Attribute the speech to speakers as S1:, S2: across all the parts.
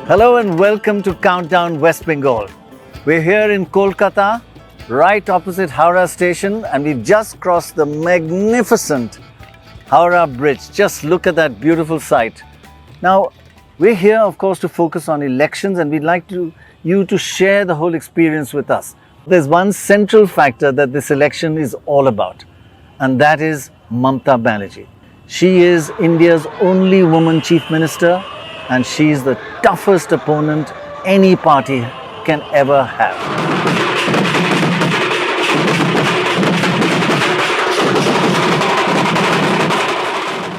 S1: Hello and welcome to Countdown West Bengal. We're here in Kolkata, right opposite Howrah station, and we've just crossed the magnificent Howrah Bridge. Just look at that beautiful sight. Now, we're here, of course, to focus on elections, and we'd like you to share the whole experience with us. There's one central factor that this election is all about, and that is Mamata Banerjee. She is India's only woman chief minister, and she's the toughest opponent any party can ever have.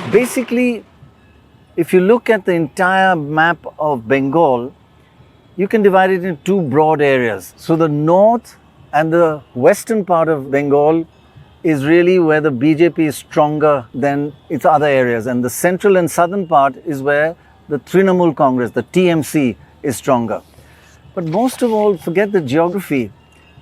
S1: Basically, if you look at the entire map of Bengal, you can divide it into two broad areas. So the north and the western part of Bengal is really where the BJP is stronger than its other areas, and the central and southern part is where the Trinamool Congress, the TMC, is stronger. But most of all, forget the geography.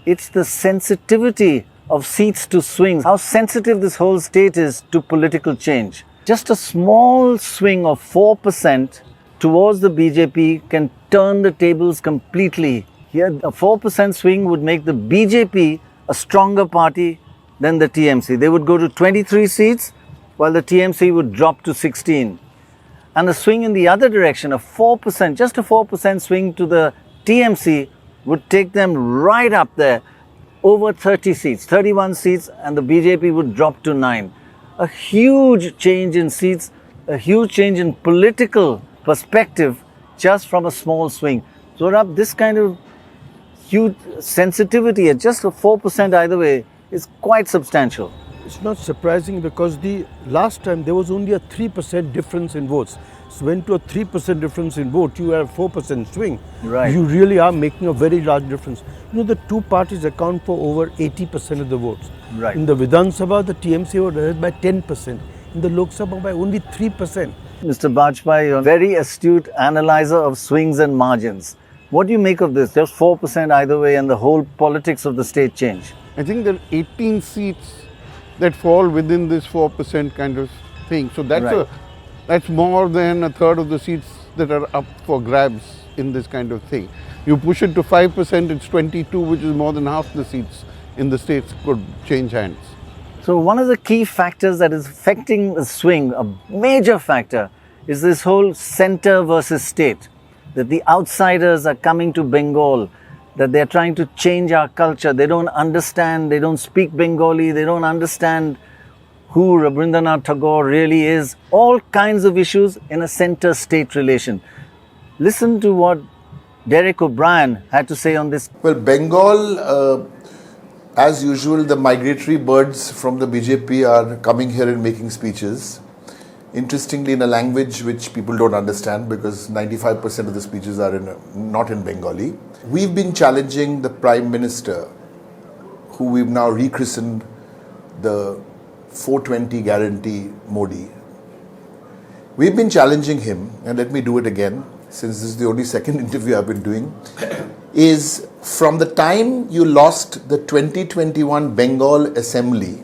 S1: It's the sensitivity of seats to swings, how sensitive this whole state is to political change. Just a small swing of 4% towards the BJP can turn the tables completely. Here, a 4% swing would make the BJP a stronger party than the TMC. They would go to 23 seats, while the TMC would drop to 16. And a swing in the other direction, a 4%, just a 4% swing to the TMC would take them right up there, over 30 seats, 31 seats, and the BJP would drop to 9. A huge change in seats, a huge change in political perspective just from a small swing. So this kind of huge sensitivity at just a 4% either way is quite substantial.
S2: It's not surprising because the last time there was only a 3% difference in votes. So when to a 3% difference in vote, you have a 4% swing.
S1: Right.
S2: You really are making a very large difference. You know, the two parties account for over 80% of the votes.
S1: Right.
S2: In the Vidhan Sabha, the TMC was ahead by 10%. In the Lok Sabha, by only 3%.
S1: Mr. Bajpai, you're a very astute analyzer of swings and margins. What do you make of this? Just 4% either way and the whole politics of the state change.
S3: I think there are 18 seats that fall within this 4% kind of thing. So that's more than a third of the seats that are up for grabs in this kind of thing. You push it to 5%, it's 22, which is more than half the seats in the states could change hands.
S1: So one of the key factors that is affecting the swing, a major factor, is this whole center versus state. That the outsiders are coming to Bengal, that they're trying to change our culture. They don't understand, they don't speak Bengali, they don't understand who Rabindranath Tagore really is. All kinds of issues in a center-state relation. Listen to what Derek O'Brien had to say on this.
S4: Well, Bengal, as usual, the migratory birds from the BJP are coming here and making speeches. Interestingly, in a language which people don't understand because 95% of the speeches are not in Bengali. We've been challenging the Prime Minister, who we've now rechristened the 420 guarantee Modi. We've been challenging him, and let me do it again, since this is the only second interview I've been doing, is from the time you lost the 2021 Bengal Assembly,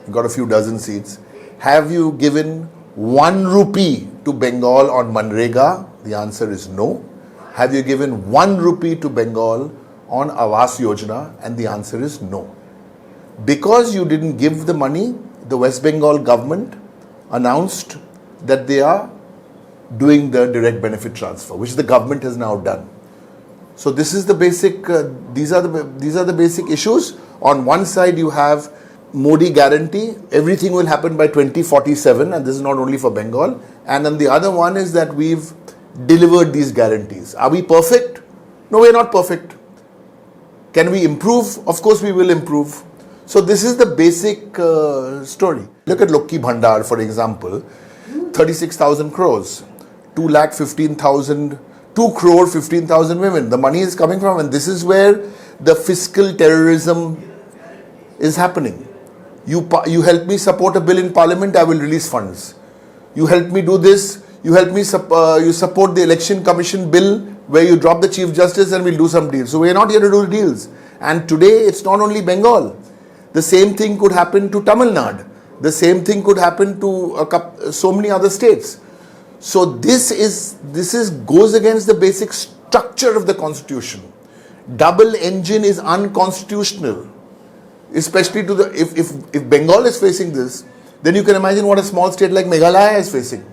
S4: you got a few dozen seats, have you given 1 rupee to Bengal on Manrega? The answer is no. Have you given 1 rupee to Bengal on Awas Yojana? And the answer is no. Because you didn't give the money, the West Bengal government announced that they are doing the direct benefit transfer, which the government has now done. So this is the basic, these are the basic issues. On one side you have Modi guarantee, everything will happen by 2047, and this is not only for Bengal. And then the other one is that we've delivered these guarantees. Are we perfect? No, we're not perfect. Can we improve? Of course we will improve. So this is the basic story. Look at Lokki Bhandar, for example, 36,000 crores, 2 crore 15,000 women. The money is coming from, and this is where the fiscal terrorism is happening. You help me support a bill in Parliament, I will release funds. You help me do this, you help me you support the Election Commission bill where you drop the Chief Justice and we'll do some deals. So we're not here to do deals. And today it's not only Bengal. The same thing could happen to Tamil Nadu. The same thing could happen to so many other states. So this goes against the basic structure of the constitution. Double engine is unconstitutional, especially to the if Bengal is facing this, then you can imagine what a small state like Meghalaya is facing.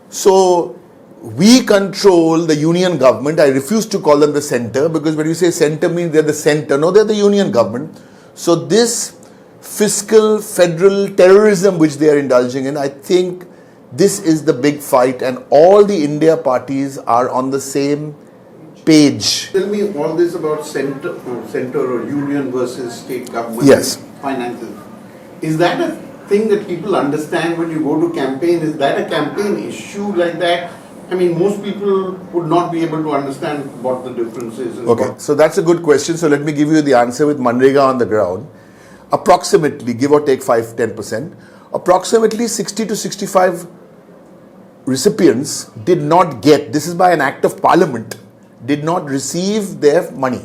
S4: So we control the union government. I refuse to call them the center, because when you say center means they're the center. No, they're the union government. So this fiscal federal terrorism which they are indulging in, I think this is the big fight, and all the India parties are on the same page.
S3: Tell me all this about center or union versus state government.
S4: Yes.
S3: Finances. Is that a thing that people understand when you go to campaign? Is that a campaign issue like that? I mean, most people would not be able to understand what the difference is.
S4: Okay, so that's a good question. So let me give you the answer with Manrega on the ground. Approximately, give or take 5-10%, approximately 60 to 65 recipients did not get, this is by an act of parliament, did not receive their money.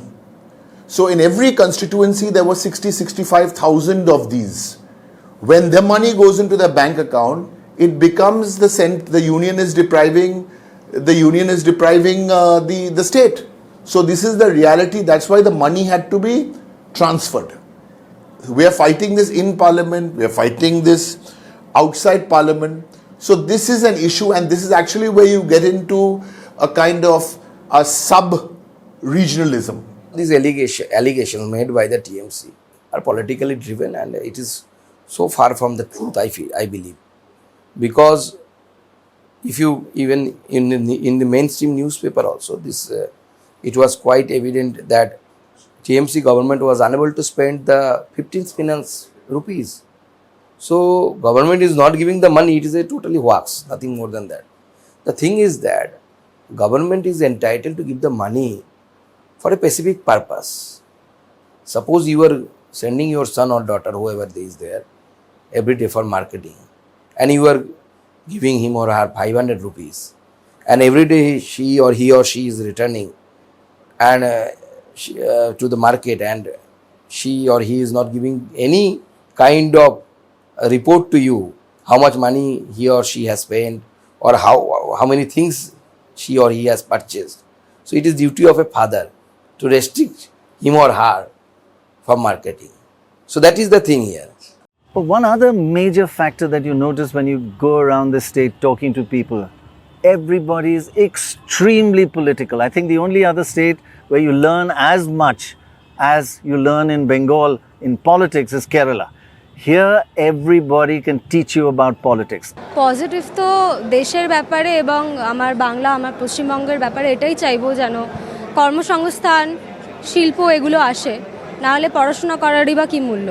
S4: So in every constituency there were 65,000 of these. When the money goes into their bank account, it becomes the union is depriving the state. So this is the reality. That's why the money had to be transferred. We are fighting this in parliament. We are fighting this outside parliament. So this is an issue, and this is actually where you get into a kind of a sub-regionalism.
S5: These allegations made by the TMC are politically driven, and it is so far from the truth, I believe. Because if you, even in the mainstream newspaper also, it was quite evident that TMC government was unable to spend the 15th finance rupees. So government is not giving the money, it is a totally hoax, nothing more than that. The thing is that government is entitled to give the money for a specific purpose. Suppose you are sending your son or daughter, whoever is there, every day for marketing, and you are giving him or her 500 rupees, and every day he or she is returning and to the market, and she or he is not giving any kind of a report to you how much money he or she has spent, or how many things she or he has purchased. So it is duty of a father to restrict him or her from marketing. So that is the thing here.
S1: But one other major factor that you notice when you go around the state talking to people, everybody is extremely political. I think the only other state where you learn as much as you learn in Bengal in politics is Kerala. Here everybody can teach you about politics.
S6: Positive তো দেশের ব্যাপারে এবং আমার বাংলা আমার পশ্চিমবঙ্গের ব্যাপারে এটাই চাইবো যেন কর্মসংস্থান শিল্প এগুলো আসে, না হলে পড়াশোনা করারই বা কী মূল্য।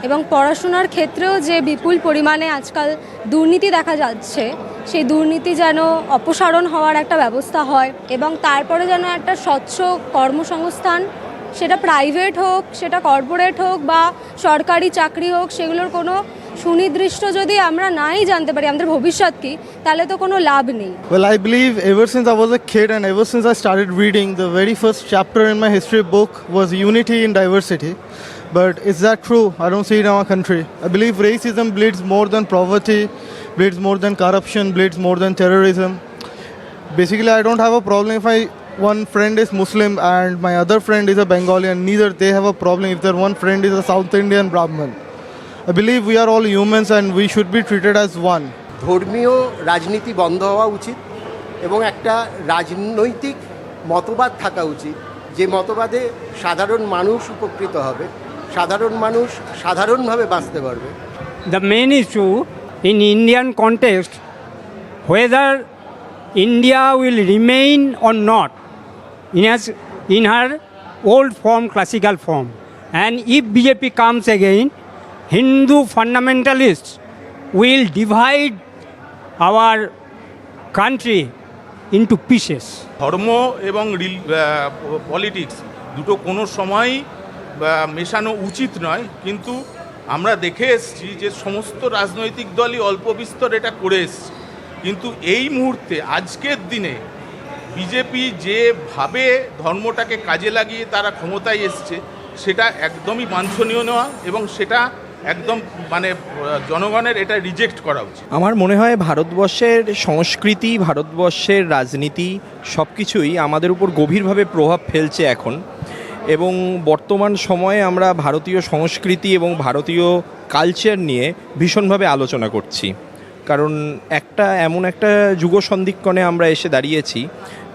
S6: এবং পড়াশোনার ক্ষেত্রেও যে বিপুল পরিমাণে আজকাল দুর্নীতি দেখা যাচ্ছে, সেই দুর্নীতি যেন অপসারণ হওয়ার একটা ব্যবস্থা হয়, এবং তারপরে যেন একটা স্বচ্ছ কর্মসংস্থান, সেটা প্রাইভেট হোক, সেটা কর্পোরেট হোক বা সরকারি চাকরি হোক, সেগুলোর কোনো সুনির্দিষ্ট যদি আমরা নাই জানতে পারি আমাদের ভবিষ্যৎ কি, তাহলে তো কোনো লাভ নেই।
S7: Well, I believe ever since I was a kid and ever since I started reading, the very first chapter in my history book was unity in diversity. But is that true? I don't see it in our country. I believe racism bleeds more than poverty, bleeds more than corruption, bleeds more than terrorism. Basically, I don't have a problem if one friend is Muslim and my other friend is a Bengali, and neither they have a problem if their one friend is a South Indian Brahmin. I believe we are all humans and we should be treated as one.
S8: ধর্মীয় রাজনীতি বন্ধ হওয়া উচিত এবং একটা রাজনৈতিক মতবাদ থাকা উচিত, যে মতবাদে সাধারণ মানুষ উপকৃত হবে, সাধারণ মানুষ সাধারণভাবে বাঁচতে পারবে।
S9: The main issue in Indian context, whether India will remain or not in her old form, classical form, and if BJP comes again, Hindu fundamentalists will divide our country into pieces.
S10: ধর্ম এবং politics দুটো কোনো সময়ই মেশানো উচিত নয়, কিন্তু আমরা দেখে এসেছি যে সমস্ত রাজনৈতিক দলই অল্প বিস্তর এটা করে এসছে। কিন্তু এই মুহূর্তে আজকের দিনে বিজেপি যেভাবে ধর্মটাকে কাজে লাগিয়ে তারা ক্ষমতায় এসছে, সেটা একদমই বাঞ্ছনীয় নয় এবং সেটা একদম মানে জনগণের এটা রিজেক্ট করা উচিত।
S11: আমার মনে হয় ভারতবর্ষের সংস্কৃতি, ভারতবর্ষের রাজনীতি সব কিছুই আমাদের উপর গভীরভাবে প্রভাব ফেলছে এখন, এবং বর্তমান সময়ে আমরা ভারতীয় সংস্কৃতি এবং ভারতীয় কালচার নিয়ে ভীষণভাবে আলোচনা করছি। কারণ এমন একটা যুগ সন্ধিক্ষণে আমরা এসে দাঁড়িয়েছি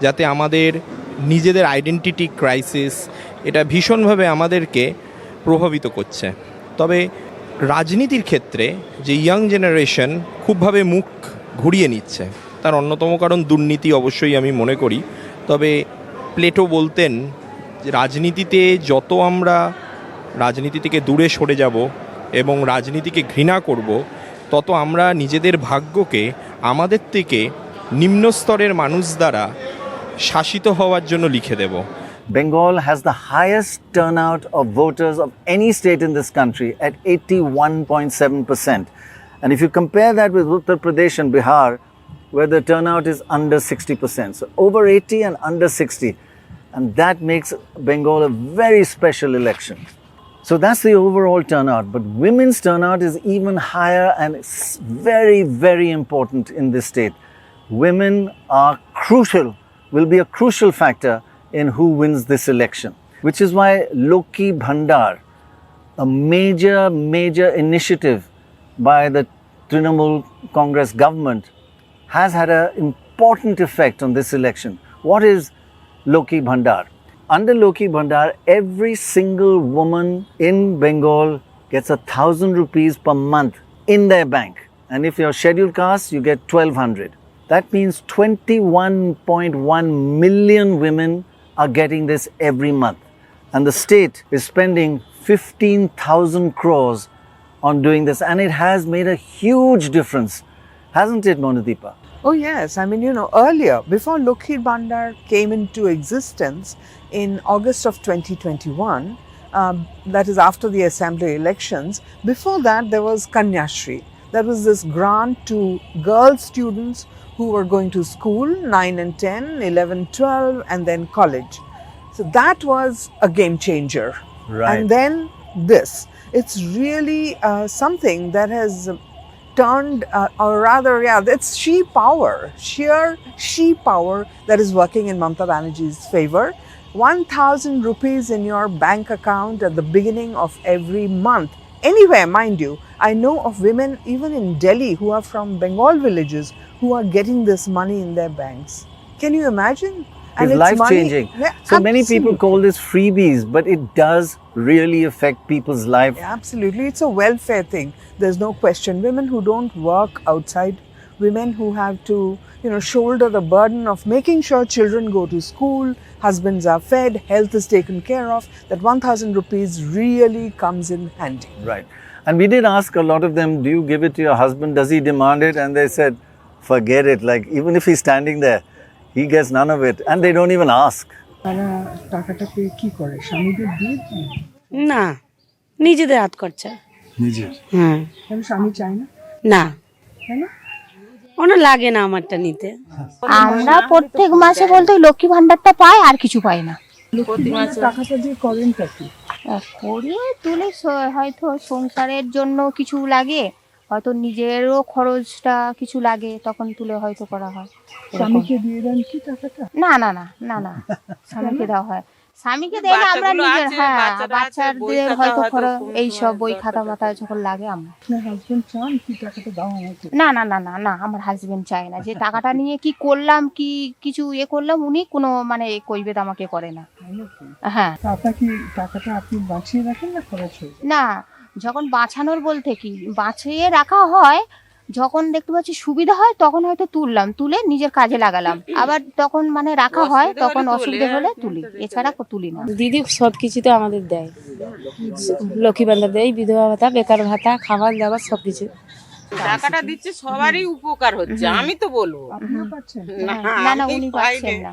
S11: যাতে আমাদের নিজেদের আইডেন্টিটি ক্রাইসিস এটা ভীষণভাবে আমাদেরকে প্রভাবিত করছে। তবে রাজনীতির ক্ষেত্রে যে ইয়াং জেনারেশন খুবভাবে মুখ ঘুরিয়ে নিচ্ছে, তার অন্যতম কারণ দুর্নীতি অবশ্যই আমি মনে করি। তবে প্লেটো বলতেন যে রাজনীতিতে যত আমরা রাজনীতি থেকে দূরে সরে যাব এবং রাজনীতিকে ঘৃণা করব, তত আমরা নিজেদের ভাগ্যকে আমাদের থেকে নিম্ন স্তরের মানুষ দ্বারা শাসিত হওয়ার জন্য লিখে দেব।
S1: Bengal has the highest turnout of voters of any state in this country at 81.7%. And if you compare that with Uttar Pradesh and Bihar, where the turnout is under 60%. So over 80 and under 60. And that makes Bengal a very special election. So that's the overall turnout. But women's turnout is even higher and it's very, very important in this state. Women are crucial, will be a crucial factor in who wins this election, which is why Loki Bhandar, a major initiative by the Trinamool Congress government, has had an important effect on this election. What is Loki Bhandar? Under Loki Bhandar, every single woman in Bengal gets 1,000 rupees per month in their bank. And if you're scheduled caste, you get 1,200. That means 21.1 million women are getting this every month. And the state is spending 15,000 crores on doing this. And it has made a huge difference. Hasn't it, Monadeepa?
S12: Oh yes, I mean, earlier, before Loki Bhandar came into existence in August of 2021, that is after the assembly elections, before that there was Kanyashri. There was this grant to girl students who were going to school, 9 and 10, 11, 12, and then college. So that was a game changer.
S1: Right.
S12: And then this. It's really something that has turned, or rather, it's sheer she power that is working in Mamata Banerjee's favor. 1,000 rupees in your bank account at the beginning of every month. Anywhere, mind you. I know of women even in Delhi who are from Bengal villages who are getting this money in their banks. Can you imagine?
S1: It's life-changing. So many people call this freebies, but it does really affect people's life.
S12: Absolutely. It's a welfare thing. There's no question. Women who don't work outside, women who have to, shoulder the burden of making sure children go to school, husbands are fed, health is taken care of, that 1,000 rupees really comes in handy.
S1: Right. And we did ask a lot of them, do you give it to your husband? Does he demand it? And they said, forget it. Like, even if he's standing there, he gets none of it. And they don't even ask.
S13: না, নিজেদের হাত খরচা। হ্যাঁ।
S12: স্বামী চায় না?
S13: না। ওনার লাগে না আমারটা নিতে।
S14: আমরা প্রত্যেক মাসে বলতে লক্ষ্মী ভান্ডারটা পাই, আর কিছু পাই না।
S12: টাকাটা দিয়ে করেনটা কি?
S14: করিয়ে তুলে হয়তো সংসারের জন্য কিছু লাগে, হয়তো নিজেরও খরচটা কিছু লাগে, তখন তুলে হয়তো করা হয়।
S12: স্বামীকে দিয়ে দেন কি টাকাটা?
S14: না না না না না, স্বামীকে দেওয়া হয়। স্বামীকে দেয় না, আমরা নিজের, হ্যাঁ, বাচ্চাদের হয়তো খরচ, এইসব বই খাতা মাথা যখন লাগে আমরা।
S12: হাজবেন্ড চান কি টাকাটা দাও আমাকে?
S14: না না না না না, আমার হাজবেন্ড চায় না যে টাকাটা নিয়ে কি করলাম, কি কিছু করলাম, উনি কোনো কৈবেদ আমাকে করে না। হ্যাঁ।
S12: টাকাটা আপনি বাঁচিয়ে রাখেন না খরচ হয়ে যায়?
S14: না, যখন বাঁচানোর বলতে কি, বাঁচিয়ে রাখা হয়, যখন দেখতে পাচ্ছি সুবিধা হয় তখন হয়তো তুললাম, তুলে নিজের কাজে লাগালাম, আবার তখন রাখা হয়, তখন অসুবিধা হলে তুলি, এছাড়া তুলি না।
S13: দিদি সব কিছুতে আমাদের দেয়, লক্ষ্মী ভান্ডার দেয়, বিধবা ভাতা, বেকার ভাতা, খাবার দাবার সবকিছু।
S15: টাকাটা দিচ্ছে, সবারই উপকার হচ্ছে, আমি তো বলবো
S14: না না, উনি পাচ্ছেন না।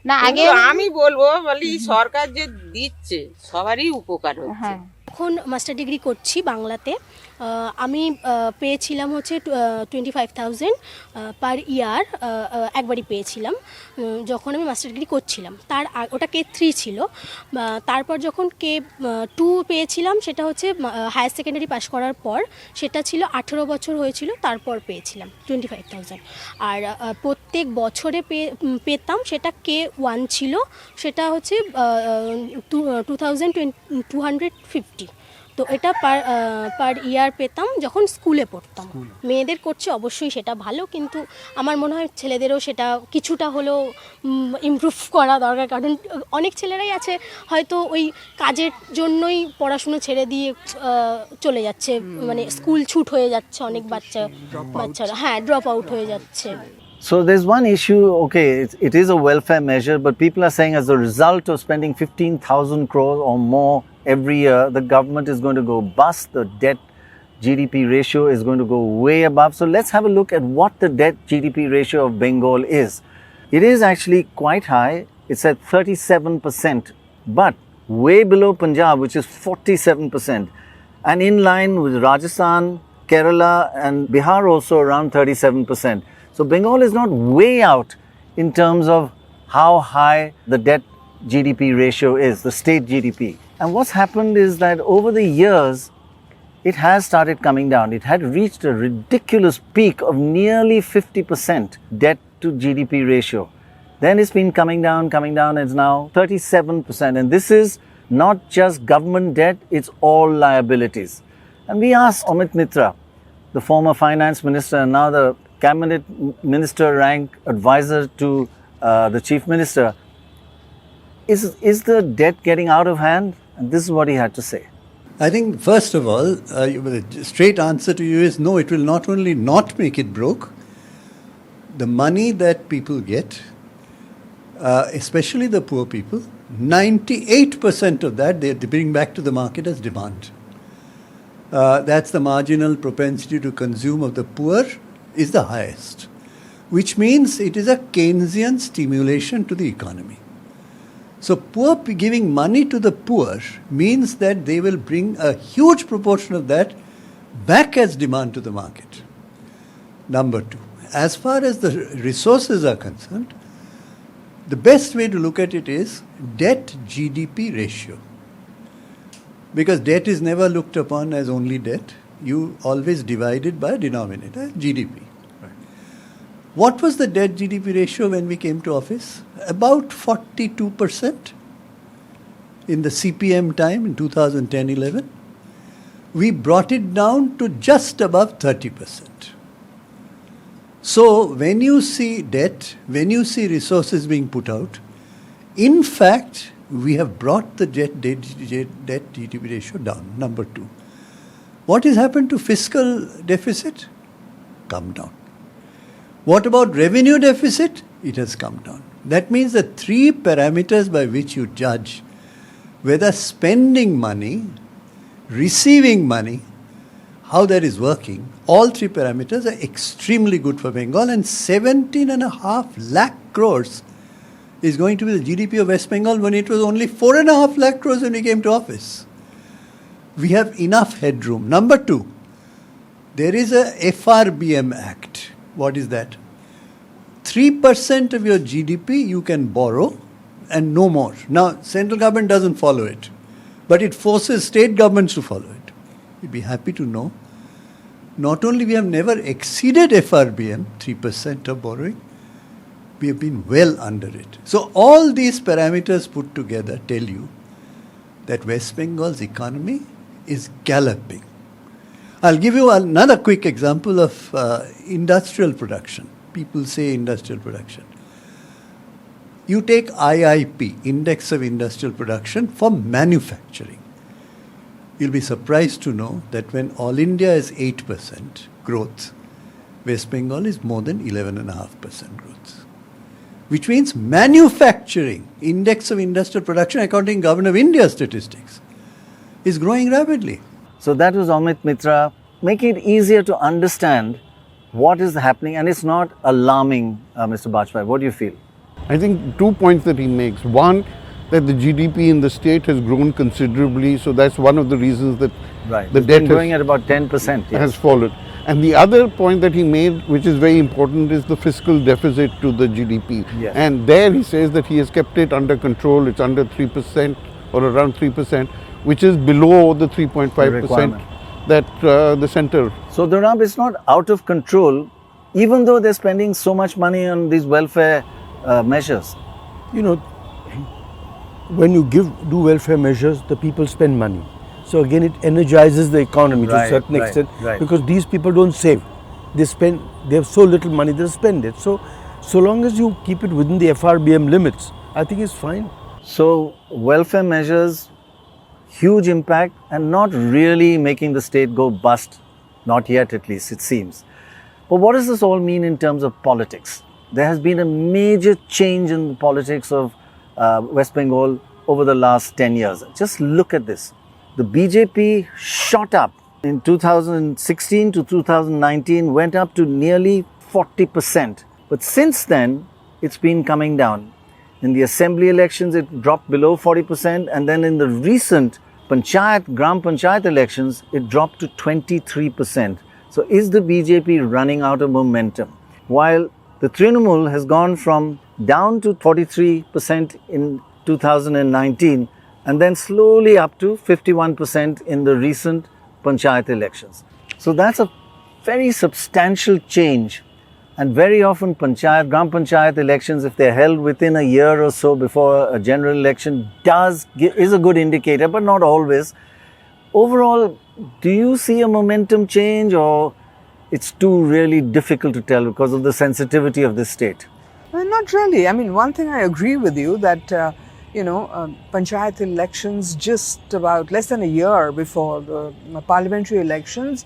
S14: না, আগে
S15: আমি বলবো, বলি সরকার যে দিচ্ছে সবারই উপকার হচ্ছে।
S6: এখন মাস্টার ডিগ্রি করছি বাংলাতে।
S16: আমি পেয়েছিলাম হচ্ছে 25,000 পার ইয়ার, একবারই পেয়েছিলাম যখন আমি মাস্টার ডিগ্রি করছিলাম। ওটা K3 ছিল। তারপর যখন K2 পেয়েছিলাম, সেটা হচ্ছে হায়ার সেকেন্ডারি পাস করার পর, সেটা ছিল 18 বছর হয়েছিল, তারপর পেয়েছিলাম 25,000। আর প্রত্যেক বছরে পেতাম, সেটা K1 ছিল, সেটা হচ্ছে 2,250। তো এটা পার ইয়ার পেতাম যখন স্কুলে পড়তাম। মেয়েদের করছে অবশ্যই সেটা ভালো, কিন্তু আমার মনে হয় ছেলেদেরও সেটা কিছুটা হলেও ইমপ্রুভ করা দরকার। কারণ অনেক ছেলেরাই আছে হয়তো ওই কাজের জন্যই পড়াশুনো ছেড়ে দিয়ে চলে যাচ্ছে, মানে স্কুল ছুট হয়ে যাচ্ছে, অনেক বাচ্চারা হ্যাঁ ড্রপ আউট হয়ে যাচ্ছে।
S1: So there's one issue, okay, it is a welfare measure, but people are saying as a result of spending 15,000 crores or more every year, the government is going to go bust. The debt GDP ratio is going to go way above. So let's have a look at what the debt GDP ratio of Bengal is. It is actually quite high. It's at 37%, but way below Punjab, which is 47%, and in line with Rajasthan, Kerala and Bihar also around 37%. So Bengal is not way out in terms of how high the debt GDP ratio is, the state GDP. And what's happened is that over the years, it has started coming down. It had reached a ridiculous peak of nearly 50% debt to GDP ratio. Then it's been coming down, and it's now 37%. And this is not just government debt, it's all liabilities. And we asked Amit Mitra, the former finance minister and now the cabinet minister rank advisor to the chief minister, is the debt getting out of hand? And this is what he had to say.
S17: I think first of all, the straight answer to you is no, it will not only not make it broke, the money that people get, especially the poor people, 98% of that they bring back to the market as demand. That's the marginal propensity to consume of the poor is the highest, which means it is a Keynesian stimulation to the economy. So giving money to the poor means that they will bring a huge proportion of that back as demand to the market. Number two, as far as the resources are concerned, the best way to look at it is debt GDP ratio. Because debt is never looked upon as only debt. You always divide it by a denominator, GDP. What was the debt GDP ratio when we came to office? About 42% in the CPM time in 2010-11. We brought it down to just above 30%. So when you see debt, when you see resources being put out, in fact, we have brought the debt GDP ratio down. Number two. What has happened to fiscal deficit? Come down. What about revenue deficit? It has come down. That means the three parameters by which you judge whether spending money, receiving money, how that is working, all three parameters are extremely good for Bengal, and 17.5 lakh crores is going to be the GDP of West Bengal when it was only 4.5 lakh crores when we came to office. We have enough headroom. Number two, there is a FRBM Act. What is that? 3% of your GDP you can borrow and no more. Now, central government doesn't follow it, but it forces state governments to follow it. You'd be happy to know, not only we have never exceeded FRBM, 3% of borrowing, we have been well under it. So all these parameters put together tell you that West Bengal's economy is galloping. I'll give you another quick example of industrial production. People say industrial production. You take IIP, Index of Industrial Production, for manufacturing. You'll be surprised to know that when all India is 8% growth, West Bengal is more than 11.5% growth. Which means manufacturing, Index of Industrial Production, according to Government of India statistics, is growing rapidly.
S1: So that was Amit Mitra, making it easier to understand what is happening, and it's not alarming, Mr. Bajpai. What do you feel?
S3: I think 2 points that he makes. One, that the GDP in the state has grown considerably. So that's one of the reasons that
S1: Right.
S3: the
S1: It's
S3: debt
S1: been growing at about 10%. Yes.
S3: has fallen. And the other point that he made, which is very important, is the fiscal deficit to the GDP.
S1: Yes.
S3: And there he says that he has kept it under control. It's under 3% or around 3%, which is below the 3.5%
S1: requirement.
S3: that the center.
S1: So the rub is not out of control, even though they're spending so much money on these welfare measures.
S2: You know, when you do welfare measures, the people spend money. So again, it energizes the economy to a
S1: Right,
S2: certain
S1: right,
S2: extent,
S1: right.
S2: because these people don't save. They have so little money, they spend it. So long as you keep it within the FRBM limits, I think it's fine.
S1: So welfare measures, huge impact, and not really making the state go bust. Not yet, at least, it seems. But what does this all mean in terms of politics? There has been a major change in the politics of West Bengal over the last 10 years. Just look at this. The BJP shot up in 2016 to 2019, went up to nearly 40%. But since then, it's been coming down. In the assembly elections, it dropped below 40%, and then in the recent Gram Panchayat elections, it dropped to 23%. So is the BJP running out of momentum? While the Trinamool has gone from down to 43% in 2019, and then slowly up to 51% in the recent Panchayat elections. So that's a very substantial change. And very often Gram Panchayat elections, if they're held within a year or so before a general election, is a good indicator, but not always. Overall, do you see a momentum change, or it's too really difficult to tell because of the sensitivity of this state?
S12: Well, not really. I mean, one thing I agree with you that, Panchayat elections just about less than a year before the parliamentary elections,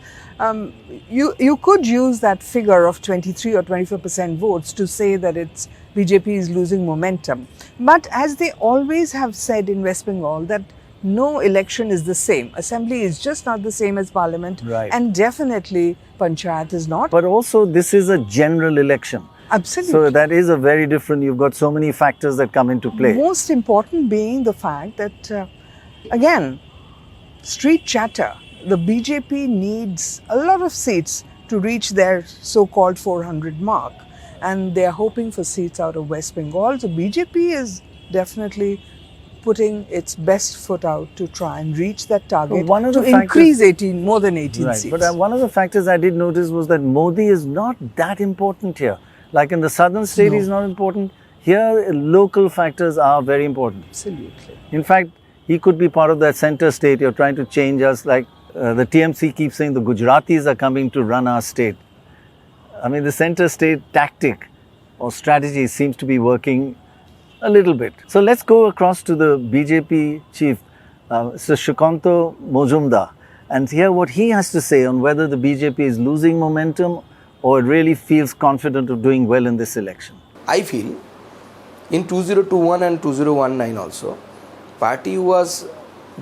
S12: you could use that figure of 23 or 24% votes to say that it's BJP is losing momentum. But as they always have said in West Bengal, that no election is the same. Assembly is just not the same as parliament.
S1: Right.
S12: And definitely Panchayat is not.
S1: But also this is a general election.
S12: Absolutely.
S1: So that is a very different, you've got so many factors that come into play.
S12: Most important being the fact that, again, street chatter, the BJP needs a lot of seats to reach their so-called 400 mark. And they are hoping for seats out of West Bengal. So BJP is definitely putting its best foot out to try and reach that target, to increase more than 18
S1: right,
S12: seats.
S1: But one of the factors I did notice was that Modi is not that important here. Like in the southern state, he's not important. Here, local factors are very important.
S12: Absolutely.
S1: In fact, he could be part of that center state. You're trying to change us. Like the TMC keeps saying the Gujaratis are coming to run our state. I mean, the center state tactic or strategy seems to be working a little bit. So let's go across to the BJP chief, Mr. Shukanto Mojumdar, and hear what he has to say on whether the BJP is losing momentum or it really feels confident of doing well in this election.
S5: I feel in 2021 and 2019 also, party was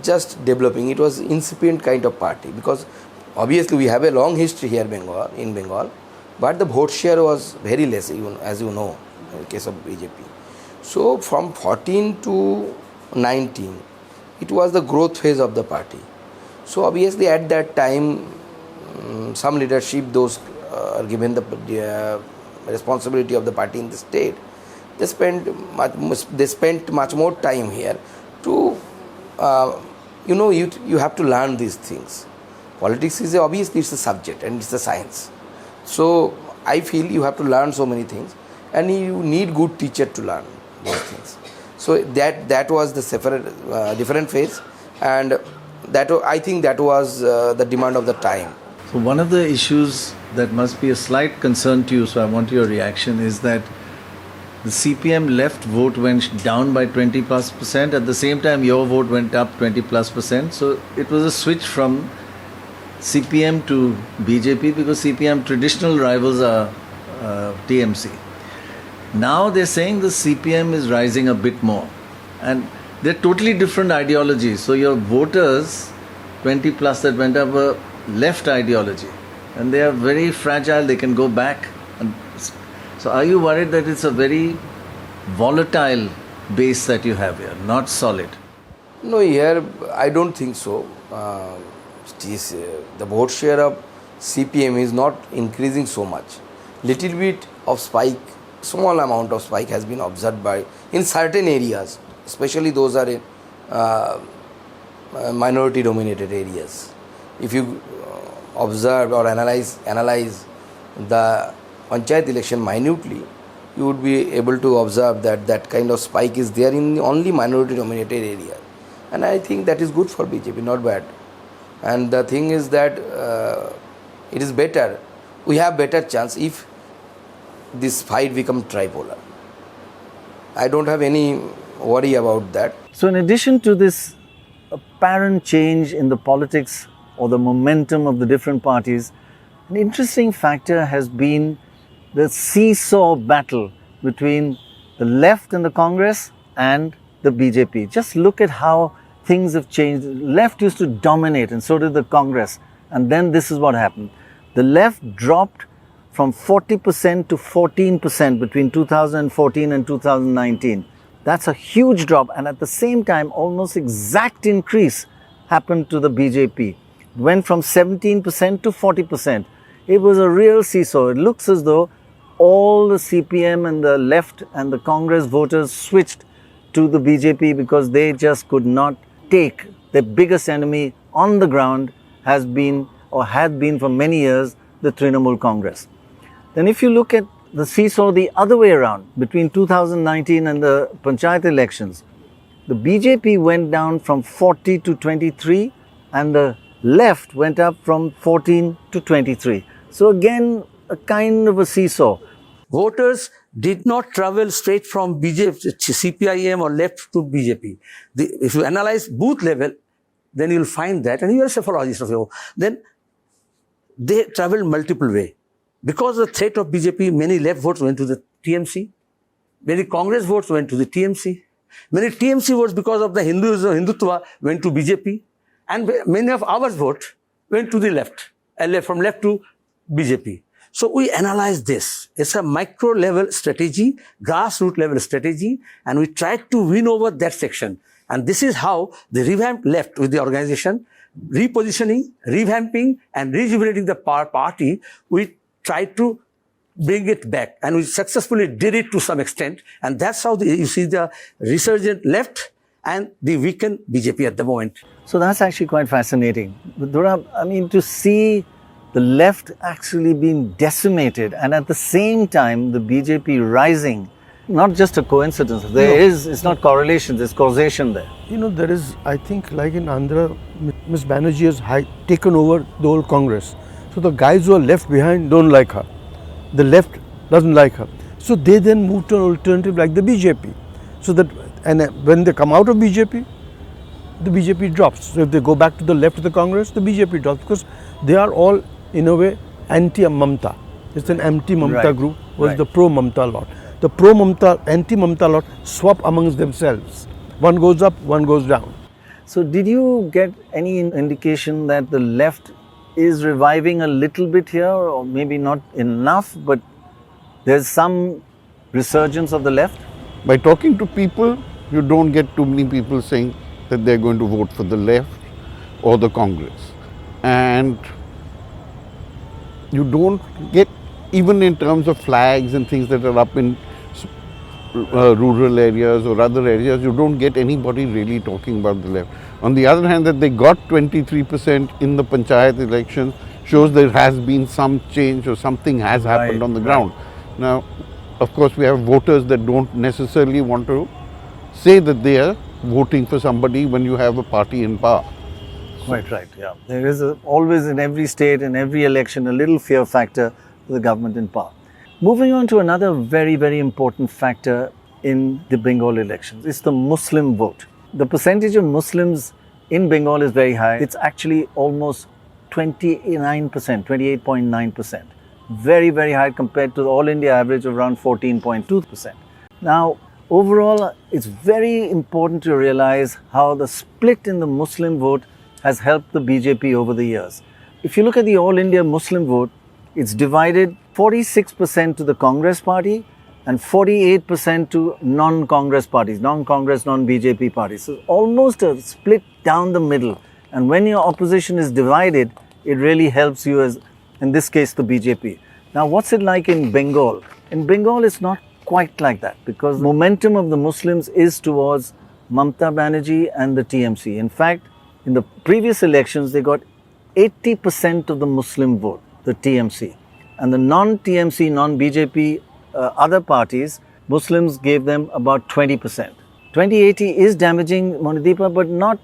S5: just developing. It was incipient kind of party, because obviously we have a long history here in Bengal, but the vote share was very less, even as you know, in the case of BJP. So from 14 to 19, it was the growth phase of the party. So obviously at that time, some leadership, those given the responsibility of the party in the state, they spent much more time here to, you have to learn these things. Politics is obviously it's a subject and it's a science. So I feel you have to learn so many things, and you need good teacher to learn those things. So that was the different phase, and I think that was the demand of the time.
S1: So one of the issues that must be a slight concern to you, so I want your reaction, is that the CPM left vote went down by 20+%. At the same time, your vote went up 20+%. So it was a switch from CPM to BJP, because CPM traditional rivals are TMC. Now they're saying the CPM is rising a bit more, and they're totally different ideologies. So your voters, 20 plus that went up, were left ideology, and they are very fragile. They can go back. And so are you worried that it's a very volatile base that you have here, not solid.
S5: No, here I don't think so. The vote share of CPM is not increasing so much. Little bit of spike, small amount of spike has been observed by in certain areas, especially those are in minority dominated areas. If you observe or analyze the panchayat election minutely, you would be able to observe that that kind of spike is there in only minority dominated area. And I think that is good for BJP, not bad. And the thing is that it is better, we have better chance if this fight become tripolar. I don't have any worry about that.
S1: So in addition to this apparent change in the politics or the momentum of the different parties, an interesting factor has been the seesaw battle between the left and the Congress and the BJP. Just look at how things have changed. The left used to dominate and so did the Congress. And then this is what happened. The left dropped from 40% to 14% between 2014 and 2019. That's a huge drop, and at the same time, almost exact increase happened to the BJP. It went from 17% to 40%. It was a real seesaw. It looks as though all the CPM and the left and the Congress voters switched to the BJP because they just could not take their biggest enemy on the ground has been or had been for many years the Trinamool Congress. Then if you look at the seesaw the other way around, between 2019 and the panchayat elections, the BJP went down from 40 to 23 and the left went up from 14 to 23. So again, a kind of a seesaw.
S18: Voters did not travel straight from BJP, CPIM or left to BJP. If you analyze booth level, then you will find that, and you are a psephologist of your, then they traveled multiple way. Because of the threat of BJP, many left votes went to the TMC, many Congress votes went to the TMC, many TMC votes because of the Hinduism, Hindutva went to BJP, and many of our votes went to the left, from left to BJP. So we analyze this. It's a micro level strategy, grassroots level strategy, and we tried to win over that section. And this is how the revamped left with the organization, repositioning, revamping, and rejuvenating the party, we tried to bring it back, and we successfully did it to some extent, and that's how you see the resurgent left and the weakened BJP at the moment.
S1: So that's actually quite fascinating. But Dhurab, I mean, to see the left actually being decimated and at the same time the BJP rising, not just a coincidence. It's not correlation, there's causation there.
S2: You know, there is, I think, like in Andhra, Ms. Banerjee has taken over the whole Congress. So the guys who are left behind don't like her. The left doesn't like her. So they then move to an alternative like the BJP. So that, and when they come out of BJP, the BJP drops. So if they go back to the left of the Congress, the BJP drops, because they are all, in a way, anti-Mamta. It's an anti-Mamta group, was the pro-Mamta lot. The pro-Mamta, anti-Mamta lot swap amongst themselves. One goes up, one goes down.
S1: So did you get any indication that the left is reviving a little bit here, or maybe not enough, but there's some resurgence of the left?
S3: By talking to people, you don't get too many people saying that they're going to vote for the left or the Congress. And you don't get, even in terms of flags and things that are up in rural areas or other areas, you don't get anybody really talking about the left. On the other hand, that they got 23% in the panchayat elections shows there has been some change or something has happened on the ground. Now, of course, we have voters that don't necessarily want to say that they are voting for somebody when you have a party in power.
S1: Quite right, yeah. There is always in every state, in every election, a little fear factor for the government in power. Moving on to another very, very important factor in the Bengal elections, it's the Muslim vote. The percentage of Muslims in Bengal is very high. It's actually almost 29%, 28.9%. Very, very high compared to the all India average of around 14.2%. Now, overall, it's very important to realize how the split in the Muslim vote has helped the BJP over the years. If you look at the all India Muslim vote, it's divided 46% to the Congress party and 48% to non-Congress parties, non-Congress, non-BJP parties. So almost a split down the middle. And when your opposition is divided, it really helps you as, in this case, the BJP. Now, what's it like in Bengal? In Bengal, it's not quite like that because the momentum of the Muslims is towards Mamata Banerjee and the TMC. In fact, in the previous elections, they got 80% of the Muslim vote, the TMC. And the non-TMC, non-BJP other parties, Muslims gave them about 20%. 2080 is damaging, Monideepa, but not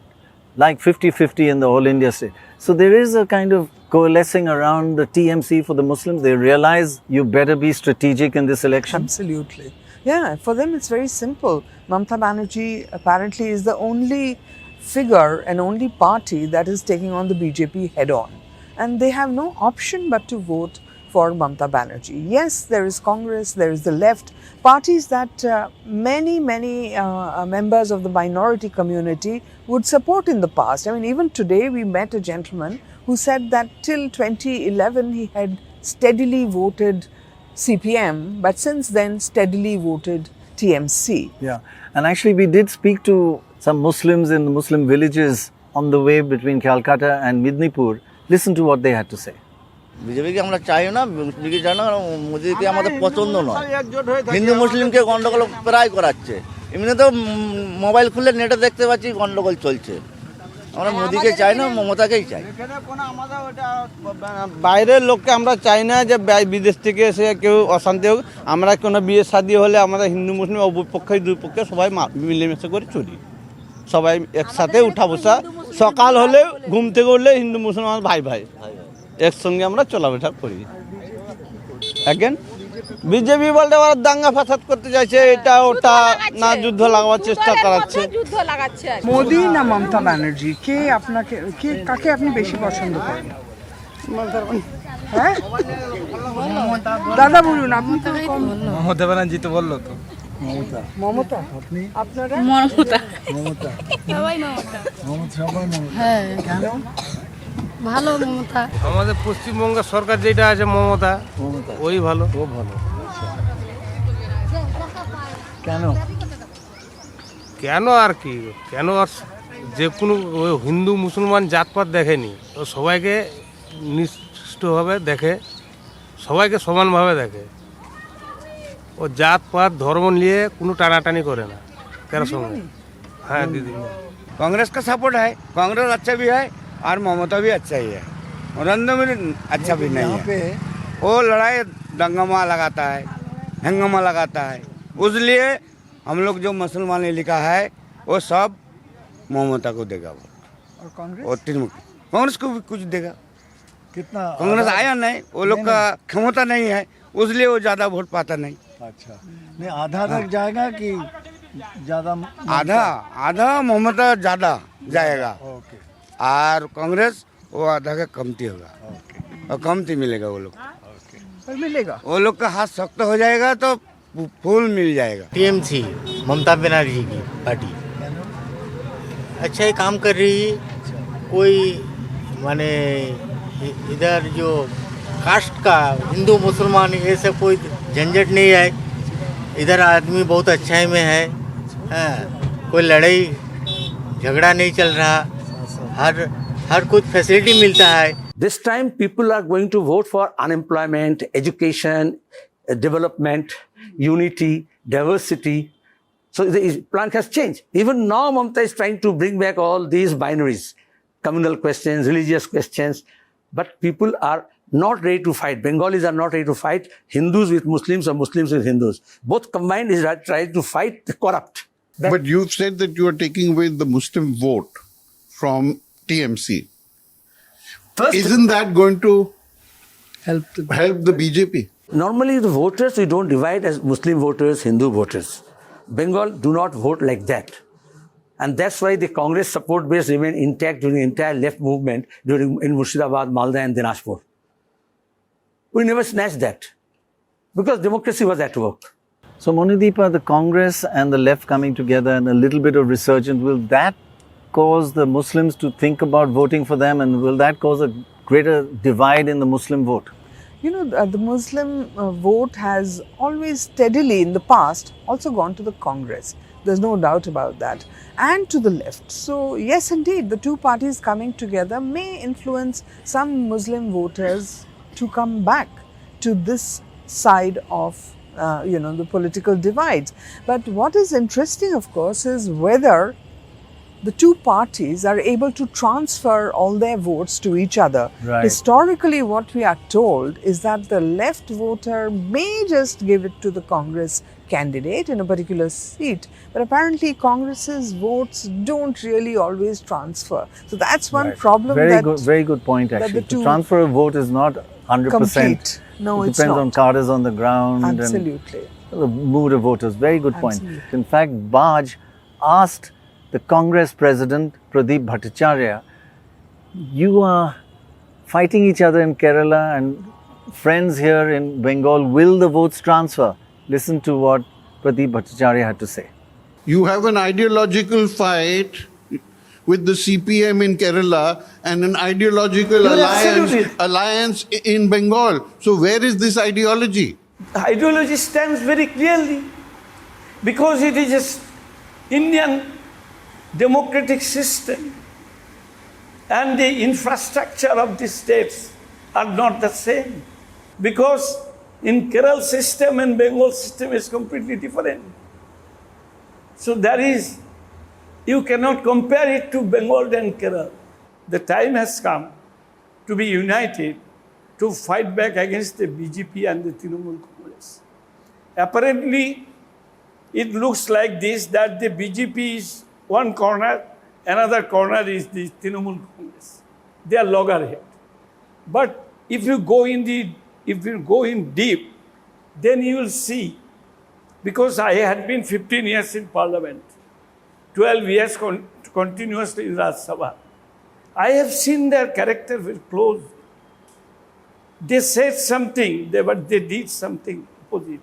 S1: like 50-50 in the whole India state. So there is a kind of coalescing around the TMC for the Muslims. They realize you better be strategic in this election.
S12: Absolutely. Yeah, for them it's very simple. Mamata Banerjee apparently is the only figure and only party that is taking on the BJP head on. And they have no option but to vote for Mamata Banerjee. Yes, there is Congress, there is the left, parties that many members of the minority community would support in the past. I mean, even today we met a gentleman who said that till 2011 he had steadily voted CPM, but since then steadily voted TMC.
S1: Yeah, and actually we did speak to some Muslims in the Muslim villages on the way between Calcutta and Midnipur. Listen to what they had to say.
S19: বিজেপিকে আমরা চাই না, BJP চাই না, মোদিকে আমাদের পছন্দ নয়। হিন্দু মুসলিমকে গন্ডগোল প্রায় করাচ্ছে। এমনি তো মোবাইল খুলে নেটে দেখতে পাচ্ছি গন্ডগোল চলছে। আমরা মোদিকে চাই না, মমতাকেই চাই।
S20: বাইরের লোককে আমরা চাই না যে বিদেশ থেকে এসে কেউ অশান্তি হোক। আমরা কোনো বিয়ে শাদী হলে আমরা হিন্দু মুসলিম উভয় পক্ষে দুই পক্ষে সবাই মিলেমিশে করে চলি। সবাই একসাথে উঠা বসা, সকাল হলে ঘুম থেকে উঠলে হিন্দু মুসলমান ভাই ভাই একসঙ্গে আমরা চলাফেরা করি। এখন বিজেপি বলতে ওরা দাঙ্গা ফাসাদ করতে চাইছে, এটা ওটা না যুদ্ধ লাগাবার চেষ্টা করাচ্ছে।
S12: মোদি না মমতা ব্যানার্জি, কাকে আপনি বেশি পছন্দ করেন? হ্যাঁ দাদা বলুন, আপনি তো
S20: মমতা ব্যানার্জি তো বললো তো।
S12: মমতা, আপনি? আপনারা?
S13: মমতা।
S12: সবাই মমতা। সবাই মমতা। হ্যাঁ, কেন?
S13: ভালো মমতা।
S20: আমাদের পশ্চিমবঙ্গের সরকার যেটা আছে মমতা, ওই ভালো। ও ভালো।
S1: কেন?
S20: কেন আর কি, কেন আর যে কোনো হিন্দু মুসলমান জাতপাত দেখেনি, ও সবাইকে নিষ্ঠভাবে দেখে, সবাইকে সমানভাবে দেখে। ও জাতপাত ধর্ম নিয়ে কোনো টানাটানি করে না কারো সঙ্গে। हाँ दीदी,
S21: कांग्रेस का सपोर्ट है, कांग्रेस अच्छा भी है और ममता भी अच्छा ही है, नरेंद्र मोदी अच्छा भी नहीं है। वो लड़ाई दंगमा लगाता है, हंगामा लगाता है, उसलिए हम लोग जो मुसलमान ने लिखा है वो सब ममता को देगा वो।
S12: और कांग्रेस?
S21: और कांग्रेस को भी कुछ देगा।
S12: कितना?
S21: कांग्रेस आया नहीं, वो लोग का क्षमता नहीं है, इसलिए वो ज़्यादा वोट पाता नहीं।
S12: अच्छा, नहीं आधा तक जाएगा कि ज़्यादा?
S21: आधा ममता ज़्यादा जाएगा और कांग्रेस वो आधा का कमती होगा और कमती मिलेगा वो लोग।
S12: पर मिलेगा,
S21: वो लोग का हाथ सख्त हो जाएगा तो फूल मिल जाएगा।
S22: टीएमसी ममता बनर्जी की पार्टी अच्छा ही काम कर रही है। कोई माने इधर जो कास्ट का हिंदू मुसलमान ऐसे कोई झंझट नहीं है। इधर आदमी बहुत अच्छाई में है, कोई लड़ाई झगड़ा नहीं चल रहा, हर कुछ फैसिलिटी मिलता है।
S18: This time people are going to vote for unemployment, education, development, unity, diversity. So the plan has changed. Even now Mamata is trying to bring back all these binaries, communal questions, religious questions, but people are not ready to fight. Bengalis are not ready to fight Hindus with Muslims or Muslims with Hindus. Both combined is trying to fight the corrupt.
S3: But you've said that you are taking away the Muslim vote from TMC.
S18: First,
S3: isn't that going to help the BJP?
S18: Normally the voters we don't divide as Muslim voters, Hindu voters. Bengal do not vote like that. And that's why the Congress support base remained intact during the entire left movement in Murshidabad, Malda and Dinajpur. We never snatched that because democracy was at work.
S1: So Monideepa, the Congress and the left coming together and a little bit of resurgence, will that cause the Muslims to think about voting for them, and will that cause a greater divide in the Muslim vote?
S12: You know, the Muslim vote has always steadily in the past also gone to the Congress. There's no doubt about that. And to the left. So, yes, indeed, the two parties coming together may influence some Muslim voters to come back to this side of, the political divide. But what is interesting, of course, is whether the two parties are able to transfer all their votes to each other.
S1: Right.
S12: Historically, what we are told is that the left voter may just give it to the Congress candidate in a particular seat, but apparently Congress's votes don't really always transfer. So that's one
S1: Right.
S12: problem.
S1: Very good point actually.
S12: the two
S1: To transfer a vote is not 100%.
S12: complete. No,
S1: it
S12: it's
S1: depends
S12: not.
S1: on cadres on the ground
S12: Absolutely.
S1: and the mood of voters. Very good point.
S12: Absolutely.
S1: In fact, Baj asked the Congress President Pradeep Bhattacharya, you are fighting each other in Kerala and friends here in Bengal, will the votes transfer? Listen to what Pradeep Bhattacharya had to say.
S3: You have an ideological fight with the CPM in Kerala and an ideological alliance in Bengal. So where is this ideology?
S18: Ideology stands very clearly because it is just Indian democratic system and the infrastructure of the states are not the same, because in Kerala system and Bengal system is completely different. So you cannot compare it to Bengal and Kerala. The time has come to be united to fight back against the BJP and the Trinamool Congress. Apparently, it looks like this, that the BJP is one corner, another corner is the Trinamool Congress. They are loggerhead. But if you go in deep, then you will see, because I had been 15 years in Parliament, 12 years continuously in Raj Sabha, I have seen their character very close. They said something, but they did something opposite.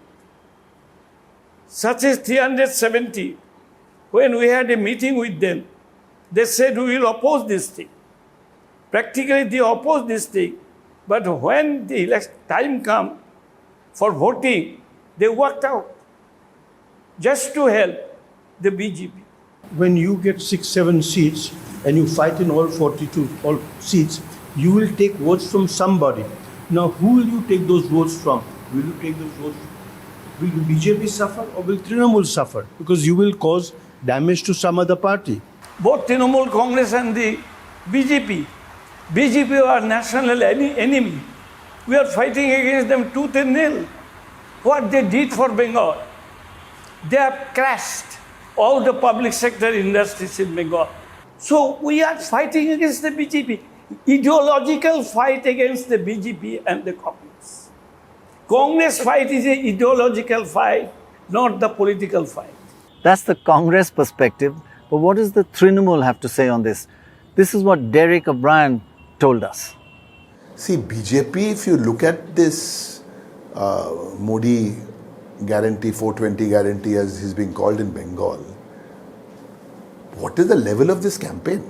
S18: Such as 370, when we had a meeting with them, they said we will oppose this thing. Practically they opposed this thing, but when the election time come for voting, they worked out just to help the BJP.
S2: When you get 6-7 seats and you fight in all 42 seats, you will take votes from somebody. Now, who will you take those votes from? Will you take those votes? Will BJP suffer or will Trinamool suffer? Because you will cause damage to some other party.
S18: Both Trinamool Congress and the BJP. BJP are national enemy. We are fighting against them tooth and nail. What they did for Bengal, they have crashed all the public sector industries in Bengal. So we are fighting against the BJP. Ideological fight against the BJP and the Congress. Congress fight is an ideological fight, not the political fight.
S1: That's the Congress perspective. But what does the Trinamool have to say on this? This is what Derek O'Brien told us.
S4: See, BJP, if you look at this Modi guarantee, 420 guarantee as he's being called in Bengal, what is the level of this campaign?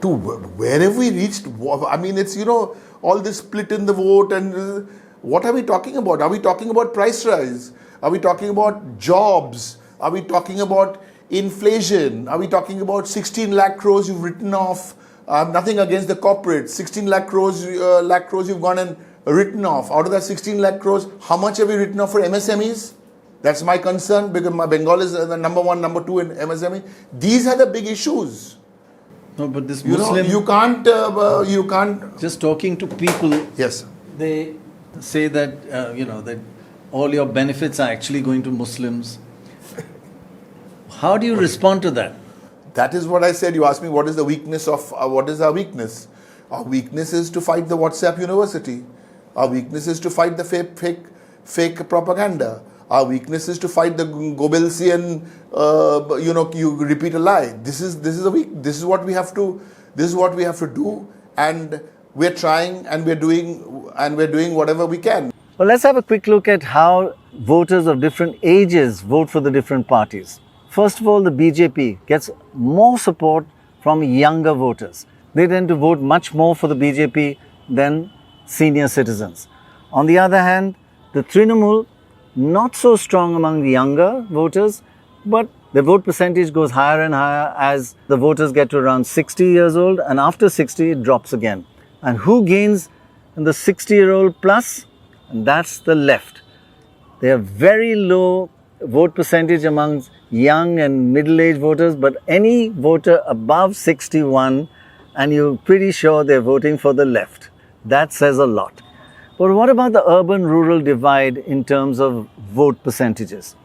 S4: To where have we reached? I mean, it's, all this split in the vote, and what are we talking about? Are we talking about price rise? Are we talking about jobs? Are we talking about inflation? Are we talking about 16 lakh crores you've written off? Nothing against the corporates. 16 lakh crores you've gone and written off. Out of that 16 lakh crores, how much have we written off for MSMEs? That's my concern, because Bengal is the number one, number two in MSME. These are the big issues.
S7: No, but this Muslim...
S4: You can't...
S7: Just talking to people...
S4: Yes.
S7: They say that, that all your benefits are actually going to Muslims. How do you respond to that?
S4: That is what I said. You asked me what is the weakness of... what is our weakness? Our weakness is to fight the WhatsApp university. Our weakness is to fight the fake propaganda. Our weakness is to fight the Goebbelsian, you repeat a lie. This is what we have to do, and we're trying, and we're doing whatever we can.
S1: Well, let's have a quick look at how voters of different ages vote for the different parties. First of all, the BJP gets more support from younger voters. They tend to vote much more for the BJP than senior citizens. On the other hand, the Trinamool, not so strong among the younger voters, but the vote percentage goes higher and higher as the voters get to around 60 years old, and after 60 it drops again. And who gains in the 60-year-old plus? And that's the left. They have very low vote percentage among young and middle-aged voters, but any voter above 61, and you're pretty sure they're voting for the left. That says a lot. But what about the urban-rural divide in terms of vote percentages?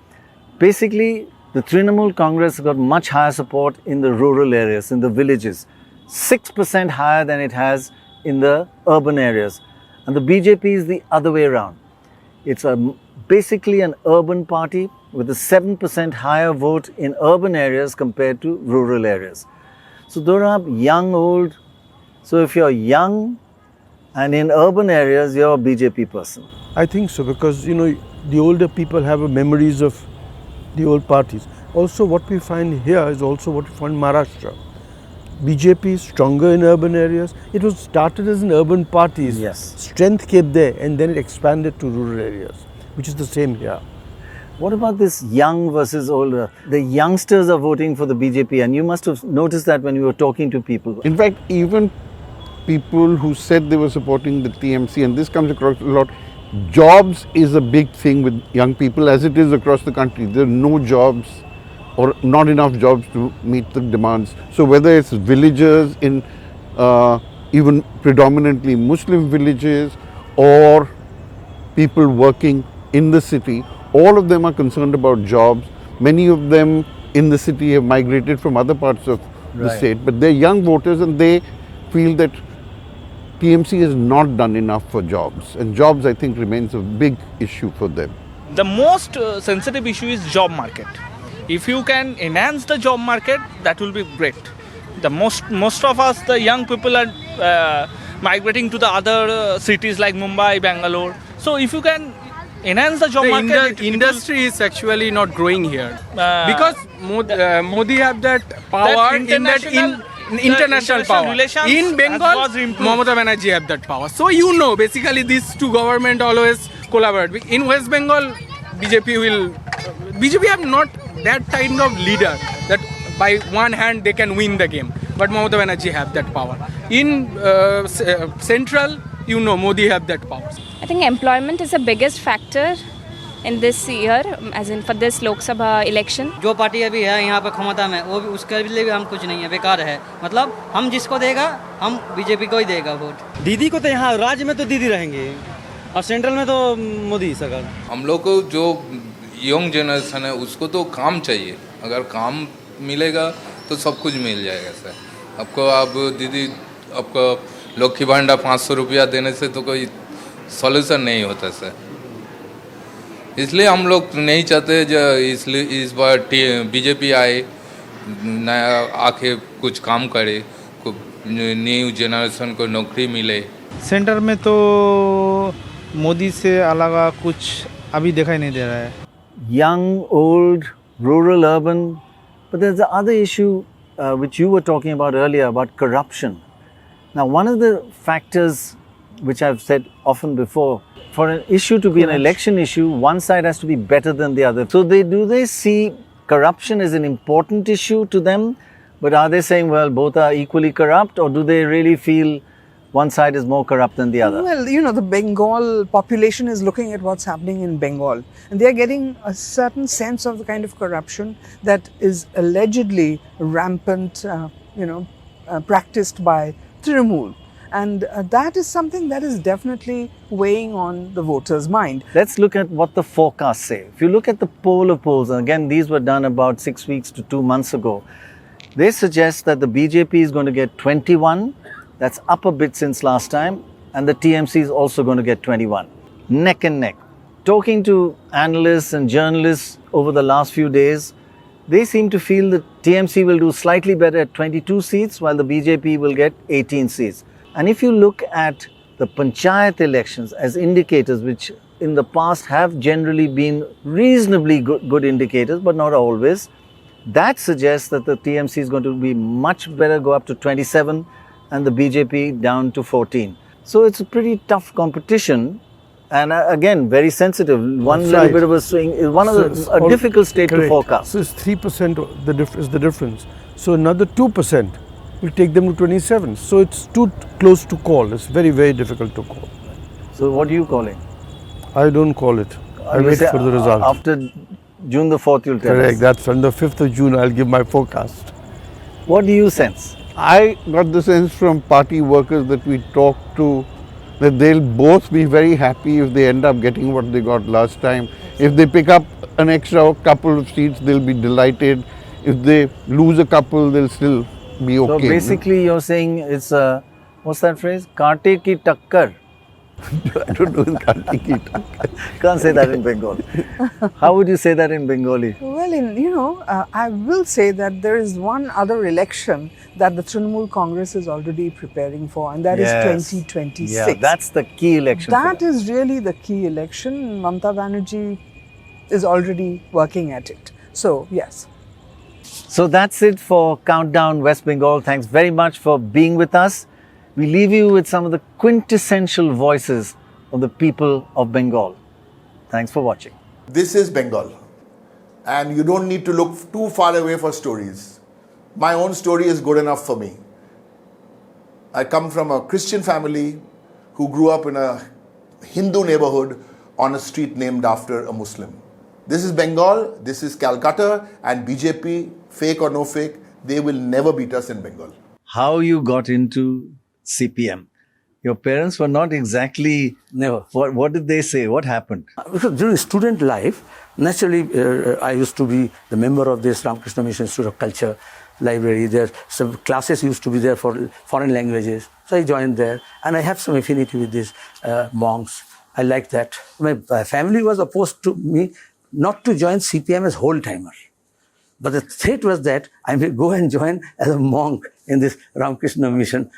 S1: Basically, the Trinamool Congress got much higher support in the rural areas, in the villages, 6% higher than it has in the urban areas. And the BJP is the other way around. It's basically an urban party with a 7% higher vote in urban areas compared to rural areas. So there are young, old. So if you're young and in urban areas, you're a BJP person.
S2: I think so, because the older people have memories of the old parties. Also, what we find here is also what we find in Maharashtra. BJP is stronger in urban areas. It was started as an urban party.
S1: Yes.
S2: Strength came there and then it expanded to rural areas, which is the same here.
S1: What about this young versus older? The youngsters are voting for the BJP, and you must have noticed that when you were talking to people.
S3: In fact, even people who said they were supporting the TMC, and this comes across a lot, jobs is a big thing with young people, as it is across the country. There are no jobs or not enough jobs to meet the demands. So whether it's villagers in even predominantly Muslim villages or people working in the city, all of them are concerned about jobs. Many of them in the city have migrated from other parts of the state, but they're young voters and they feel that TMC has not done enough for jobs, and jobs, I think, remains a big issue for them.
S8: The most sensitive issue is job market. If you can enhance the job market, that will be great. The most of us, the young people, are migrating to the other cities like Mumbai, Bangalore. So if you can enhance the job market,
S11: industry is actually not growing here because Modi have that power in international power.
S8: Relations
S11: In Bengal, Mamata Banerjee have that power. So basically these two government always collaborate. In West Bengal, BJP have not that kind of leader that by one hand they can win the game. But Mamata Banerjee have that power. In central, Modi have that power.
S9: I think employment is the biggest factor in this year, as in for this Lok Sabha election.
S23: जो party अभी है यहाँ पे क्षमता में, वो भी उसके लिए भी हम कुछ नहीं है, बेकार है. मतलब हम जिसको देगा, हम बीजेपी को ही देगा वोट.
S24: दीदी को तो यहाँ राज्य में तो दीदी रहेंगे और सेंट्रल में तो मोदी सरकार.
S25: हम लोग को जो यंग जनरेशन है उसको तो काम चाहिए. अगर काम मिलेगा तो सब कुछ मिल जाएगा सर. आपको अब दीदी आपको लक्ष्मी भांडार 500 रुपया देने से तो कोई सॉल्यूशन नहीं होता सर. इसलिए हम लोग नहीं चाहते जो इसलिए इस बार बीजेपी आए, नया आके कुछ काम करे, न्यू जनरेशन को नौकरी मिले.
S20: सेंटर में तो मोदी से अलग कुछ अभी दिखाई नहीं दे रहा है.
S1: Young, old, rural, urban. But there's the other issue which you were talking about earlier about corruption. Now, one of the factors which I've said often before, for an issue to be an election issue, one side has to be better than the other. So do they see corruption as an important issue to them? But are they saying, well, both are equally corrupt, or do they really feel one side is more corrupt than the other?
S12: Well, the Bengal population is looking at what's happening in Bengal, and they are getting a certain sense of the kind of corruption that is allegedly rampant, practiced by Trinamool. And that is something that is definitely weighing on the voters' mind.
S1: Let's look at what the forecasts say. If you look at the poll of polls, and again, these were done about 6 weeks to 2 months ago, they suggest that the BJP is going to get 21. That's up a bit since last time. And the TMC is also going to get 21. Neck and neck. Talking to analysts and journalists over the last few days, they seem to feel that TMC will do slightly better at 22 seats, while the BJP will get 18 seats. And if you look at the panchayat elections as indicators, which in the past have generally been reasonably good indicators, but not always, that suggests that the TMC is going to be much better, go up to 27, and the BJP down to 14. So it's a pretty tough competition. And again, very sensitive. One
S2: That's
S1: little
S2: right.
S1: bit of a swing is one of
S2: So
S1: the
S2: it's
S1: a
S2: all-
S1: difficult state to
S2: correct.
S1: forecast.
S2: So it's 3% is the difference. So another 2% will take them to 27. So it's too close to call. It's very, very difficult to call.
S1: So what are you calling?
S2: I don't call it. I
S1: You
S2: wait
S1: say,
S2: for the result.
S1: After June the 4th, you'll tell
S2: Correct.
S1: us.
S2: That's on the 5th of June. I'll give my forecast.
S1: What do you sense?
S3: I got the sense from party workers that we talked to that they'll both be very happy if they end up getting what they got last time. If they pick up an extra couple of seats, they'll be delighted. If they lose a couple, they'll still be okay.
S1: So basically, you're saying it's a, what's that phrase? Kaate ki takkar.
S3: I don't know Kaate ki takkar.
S1: Can't say that in Bengal. How would you say that in Bengali?
S12: Well, I will say that there is one other election that the Trinamool Congress is already preparing for, and that is 2026.
S1: Yeah, that's the key election.
S12: That is really the key election. Mamata Banerjee is already working at it. So, yes.
S1: So that's it for Countdown West Bengal. Thanks very much for being with us. We leave you with some of the quintessential voices of the people of Bengal. Thanks for watching.
S4: This is Bengal, and you don't need to look too far away for stories. My own story is good enough for me. I come from a Christian family who grew up in a Hindu neighborhood on a street named after a Muslim. This is Bengal, this is Calcutta, and BJP, fake or no fake, they will never beat us in Bengal.
S1: How you got into CPM? Your parents were not exactly...
S18: Never.
S1: What did they say? What happened?
S18: Because during student life, naturally, I used to be the member of this Ramakrishna Mission Institute of Culture library. There, some classes used to be there for foreign languages. So I joined there, and I have some affinity with these monks. I like that. My family was opposed to me not to join CPM as whole-timer. But the threat was that I may go and join as a monk in this Ramakrishna mission.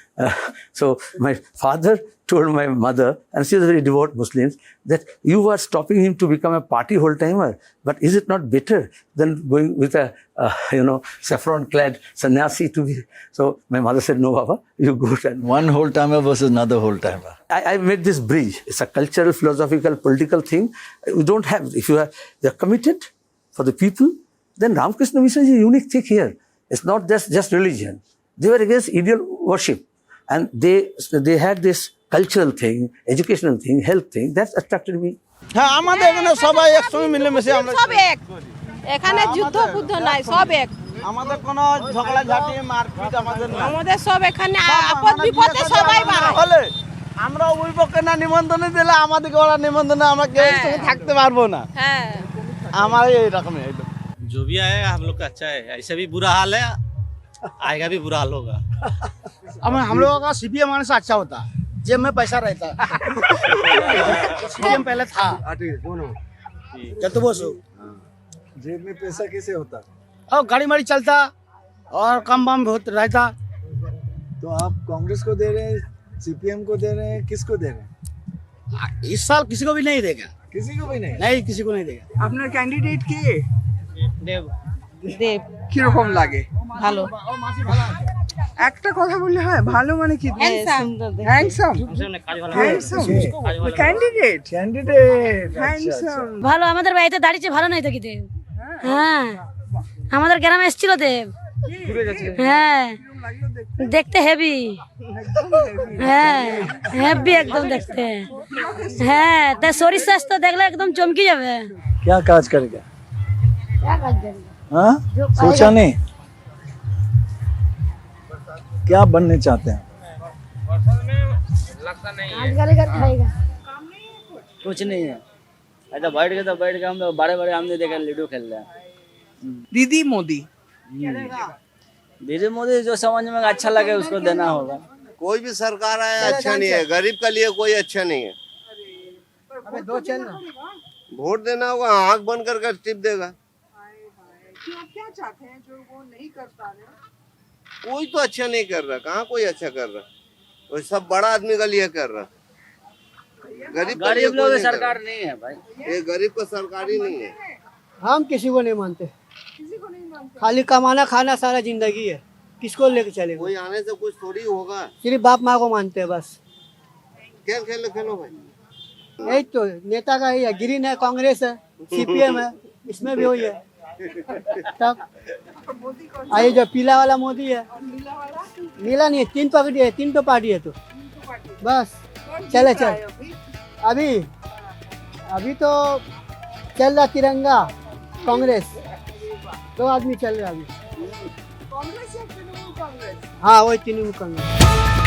S18: So my father told my mother, and she was a very devout Muslim, that you are stopping him to become a party whole-timer. But is it not better than going with a, saffron-clad sannyasi to be? So my mother said, no, Baba, you go. And
S1: one whole-timer versus another whole-timer.
S18: I made this bridge. It's a cultural, philosophical, political thing. You don't have, if you are committed for the people, then Ramakrishna Mission is a unique thing here. It's not just religion. They were against ideal worship. And they had this cultural thing, educational thing, health thing, that attracted me.
S20: হ্যাঁ আমাদের এখানে সবাই একসঙ্গে মিলেমিশে আমরা
S13: সব এক এখানে যুদ্ধ বুদ্ধ নাই সব এক
S20: আমাদের কোনো ঝগড়া ঝাঁটি মারপিট আমাদের না
S13: আমাদের সব এখানে আপদ বিপদে সবাই বাড়ায়
S20: হলে আমরা ওই পক্ষে না নিমন্ত্রণ দিলে আমাদেরকে ওরা নিমন্ত্রণ আমরা কেউ সঙ্গে থাকতে পারবো না
S13: হ্যাঁ
S20: আমার এই রকম
S23: जो भी आए हम लोग का अच्छा है ऐसे भी बुरा हाल है आएगा भी बुरा हाल होगा
S20: हम लोगों का सीपीएम आने से अच्छा होता जेब में पैसा रहता सीपीएम पहले था तो बोलो
S1: जेब में पैसा कैसे होता?
S20: और गाड़ी माड़ी चलता और कम बम बहुत रहता
S1: तो आप कांग्रेस को दे रहे हैं, सीपीएम को दे रहे हैं, किसको दे रहे हैं?
S20: इस साल किसी को भी नहीं देगा
S1: किसी को भी नहीं?
S20: नहीं किसी को नहीं देगा
S12: আপনার ক্যান্ডিডেট কে?
S13: দেব
S12: কিরকম লাগে?
S13: ভালো
S12: একটা কথা বললে হয় ভালো মানে কি? হ্যান্ডসাম ক্যান্ডিডেট হ্যান্ডসাম
S13: ভালো আমাদের বাড়িতে দাঁড়িয়েছে ভালো নাই তো কি দেব হ্যাঁ আমাদের গ্রামে এসেছিল দেব হ্যাঁ দেখতে হেভি হ্যাঁ হেভি একদম দেখতে হ্যাঁ তাই শরীর স্বাস্থ্য দেখলে একদম চমকে যাবে
S1: क्या काज करेगा? हाँ? सोचा नहीं? क्या बनने चाहते हैं?
S23: कुछ नहीं है ऐसा बैठ के हम लोग बड़े हमने देखा लूडो खेल रहे हैं
S12: दीदी मोदी
S23: दीदी मोदी जो समझ में अच्छा लगे उसको देना होगा
S21: कोई भी सरकार आए अच्छा नहीं है, गरीब के लिए कोई अच्छा नहीं है। वोट देना होगा, आंख बंद करके टिप देगा।
S12: क्या चाहते हैं जो वो नहीं कर पा रहे?
S21: कोई तो अच्छा नहीं कर रहा, कहाँ कोई अच्छा कर रहा, वो सब बड़ा आदमी का लिए कर रहा। गरीब लोग सरकार नहीं है भाई, ये गरीब का सरकार ही नहीं है।
S20: हम किसी को नहीं मानते, खाली कमाना खाना सारा जिंदगी है, किसको लेके चलेगा?
S21: कोई आने से कुछ थोड़ी होगा,
S20: सिर्फ बाप माँ को मानते हैं बस।
S21: खेल खेलो भाई।
S6: यही तो नेता का ही है, ग्रीन है, कांग्रेस है, सीपीएम है, इसमें भी वही है। तब आइए जो पीला वाला मोदी है, नीला नहीं है, 3 पकड़ी है, 3 तो पार्टी है तो बस चले चल। अभी तो चल रहा तिरंगा कांग्रेस, 2 आदमी चल रहा अभी। हाँ वही तृणमूल कांग्रेस।